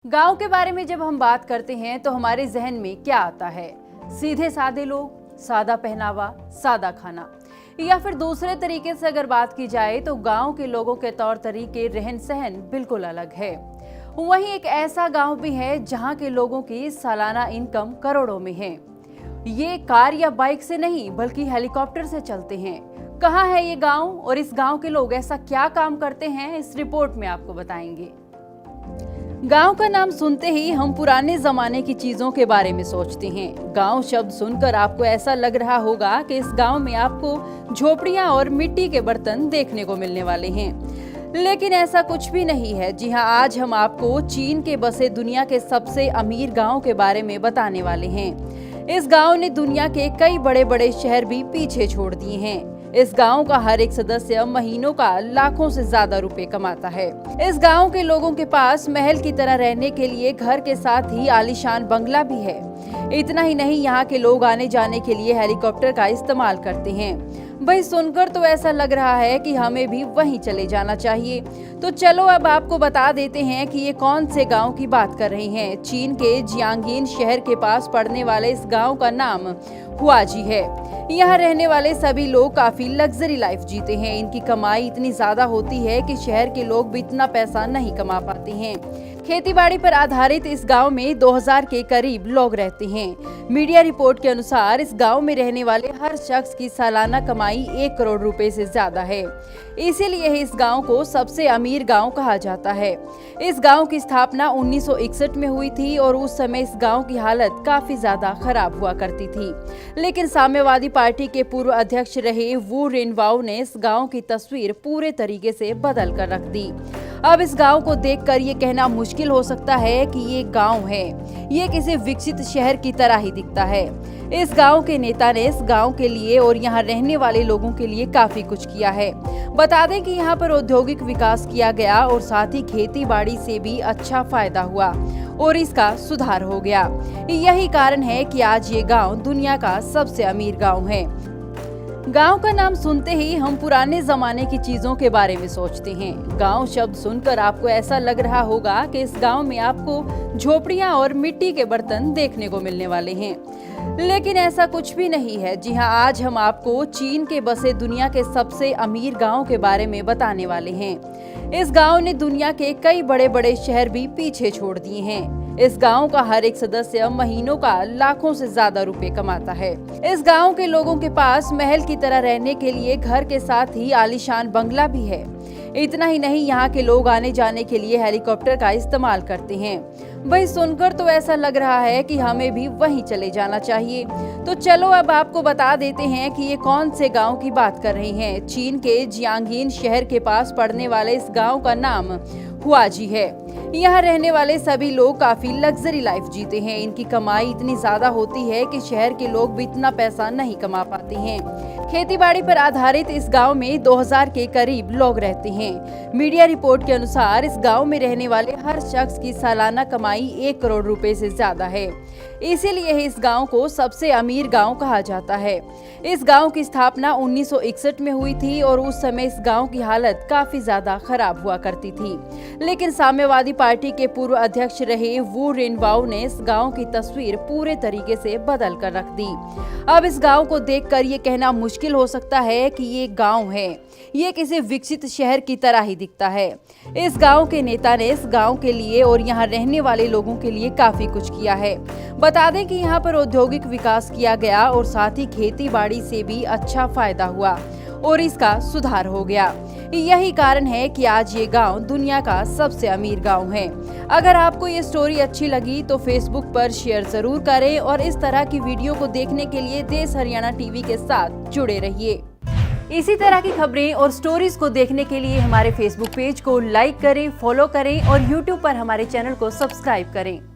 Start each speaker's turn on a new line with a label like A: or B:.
A: गांव के बारे में जब हम बात करते हैं तो हमारे जहन में क्या आता है? सीधे साधे लोग, सादा पहनावा, सादा खाना, या फिर दूसरे तरीके से अगर बात की जाए तो गांव के लोगों के तौर तरीके, रहन सहन बिल्कुल अलग है। वहीं एक ऐसा गांव भी है जहां के लोगों की सालाना इनकम करोड़ों में है। ये कार या बाइक से नहीं बल्कि हेलीकॉप्टर से चलते हैं। कहाँ है ये गांव और इस गांव के लोग ऐसा क्या काम करते हैं, इस रिपोर्ट में आपको बताएंगे। गांव का नाम सुनते ही हम पुराने जमाने की चीजों के बारे में सोचते हैं। गांव शब्द सुनकर आपको ऐसा लग रहा होगा कि इस गांव में आपको झोपड़ियां और मिट्टी के बर्तन देखने को मिलने वाले हैं, लेकिन ऐसा कुछ भी नहीं है। जी हां, आज हम आपको चीन के बसे दुनिया के सबसे अमीर गांव के बारे में बताने वाले हैं। इस गांव ने दुनिया के कई बड़े बड़े शहर भी पीछे छोड़ दिए हैं। इस गांव का हर एक सदस्य महीनों का लाखों से ज्यादा रुपए कमाता है। इस गांव के लोगों के पास महल की तरह रहने के लिए घर के साथ ही आलीशान बंगला भी है। इतना ही नहीं, यहाँ के लोग आने जाने के लिए हेलीकॉप्टर का इस्तेमाल करते हैं। भाई, सुनकर तो ऐसा लग रहा है कि हमें भी वहीं चले जाना चाहिए। तो चलो अब आपको बता देते हैं कि ये कौन से गांव की बात कर रहे हैं। चीन के जियांगिन शहर के पास पड़ने वाले इस गांव का नाम हुआजी है। यहाँ रहने वाले सभी लोग काफी लग्जरी लाइफ जीते हैं। इनकी कमाई इतनी ज्यादा होती है कि शहर के लोग भी इतना पैसा नहीं कमा पाते हैं। खेतीबाड़ी पर आधारित इस गांव में 2000 के करीब लोग रहते हैं। मीडिया रिपोर्ट के अनुसार इस गांव में रहने वाले हर शख्स की सालाना कमाई 1 करोड़ रुपए से ज्यादा है। इसीलिए इस गांव को सबसे अमीर गांव कहा जाता है। इस गांव की स्थापना 1961 में हुई थी और उस समय इस गांव की हालत काफी ज्यादा खराब हुआ करती थी। लेकिन साम्यवादी पार्टी के पूर्व अध्यक्ष रहे वू रेनवाओ ने इस गांव की तस्वीर पूरे तरीके से बदल कर रख दी। अब इस गांव को देखकर ये कहना मुश्किल हो सकता है कि ये गांव है। ये किसी विकसित शहर की तरह ही दिखता है। इस गांव के नेता ने इस गांव के लिए और यहाँ रहने वाले लोगों के लिए काफी कुछ किया है। बता दें कि यहाँ पर औद्योगिक विकास किया गया और साथ ही खेती बाड़ी से भी अच्छा फायदा हुआ और इसका सुधार हो गया। यही कारण है कि आज ये गांव दुनिया का सबसे अमीर गांव है। गांव का नाम सुनते ही हम पुराने जमाने की चीजों के बारे में सोचते हैं। गांव शब्द सुनकर आपको ऐसा लग रहा होगा कि इस गांव में आपको झोपड़ियां और मिट्टी के बर्तन देखने को मिलने वाले हैं, लेकिन ऐसा कुछ भी नहीं है। जी हां, आज हम आपको चीन के बसे दुनिया के सबसे अमीर गांव के बारे में बताने वाले हैं। इस गांव ने दुनिया के कई बड़े बड़े शहर भी पीछे छोड़ दिए हैं। इस गांव का हर एक सदस्य महीनों का लाखों से ज्यादा रुपए कमाता है। इस गांव के लोगों के पास महल की तरह रहने के लिए घर के साथ ही आलीशान बंगला भी है। इतना ही नहीं, यहाँ के लोग आने जाने के लिए हेलीकॉप्टर का इस्तेमाल करते हैं। भाई, सुनकर तो ऐसा लग रहा है कि हमें भी वहीं चले जाना चाहिए। तो चलो अब आपको बता देते हैं कि ये कौन से गांव की बात कर रहे हैं। चीन के जियांगिन शहर के पास पड़ने वाले इस गांव का नाम हुआजी है। यहाँ रहने वाले सभी लोग काफी लग्जरी लाइफ जीते हैं। इनकी कमाई इतनी ज्यादा होती है कि शहर के लोग भी इतना पैसा नहीं कमा पाते हैं। खेतीबाड़ी पर आधारित इस गांव में 2000 के करीब लोग रहते हैं। मीडिया रिपोर्ट के अनुसार इस गांव में रहने वाले हर शख्स की सालाना कमाई 1 करोड़ रुपए से ज्यादा है। इसीलिए इस गांव को सबसे अमीर गांव कहा जाता है। इस गांव की स्थापना 1961 में हुई थी और उस समय इस गांव की हालत काफी ज्यादा खराब हुआ करती थी। लेकिन साम्यवादी पार्टी के पूर्व अध्यक्ष रहे वू रेनवाओ ने इस गांव की तस्वीर पूरे तरीके से बदल कर रख दी। अब इस गांव को देखकर ये कहना मुश्किल हो सकता है कि ये गांव है। ये किसी विकसित शहर की तरह ही दिखता है। इस गांव के नेता ने इस गांव के लिए और यहाँ रहने वाले लोगों के लिए काफी कुछ किया है। बता दें कि यहाँ पर औद्योगिक विकास किया गया और साथ ही खेती बाड़ी से भी अच्छा फायदा हुआ और इसका सुधार हो गया। यही कारण है कि आज ये गांव दुनिया का सबसे अमीर गांव है। अगर आपको ये स्टोरी अच्छी लगी तो फेसबुक पर शेयर जरूर करें और इस तरह की वीडियो को देखने के लिए देश हरियाणा टीवी के साथ जुड़े रहिए। इसी तरह की खबरें और स्टोरीज को देखने के लिए हमारे फेसबुक पेज को लाइक करें, फॉलो करें और यूट्यूब पर हमारे चैनल को सब्सक्राइब करें।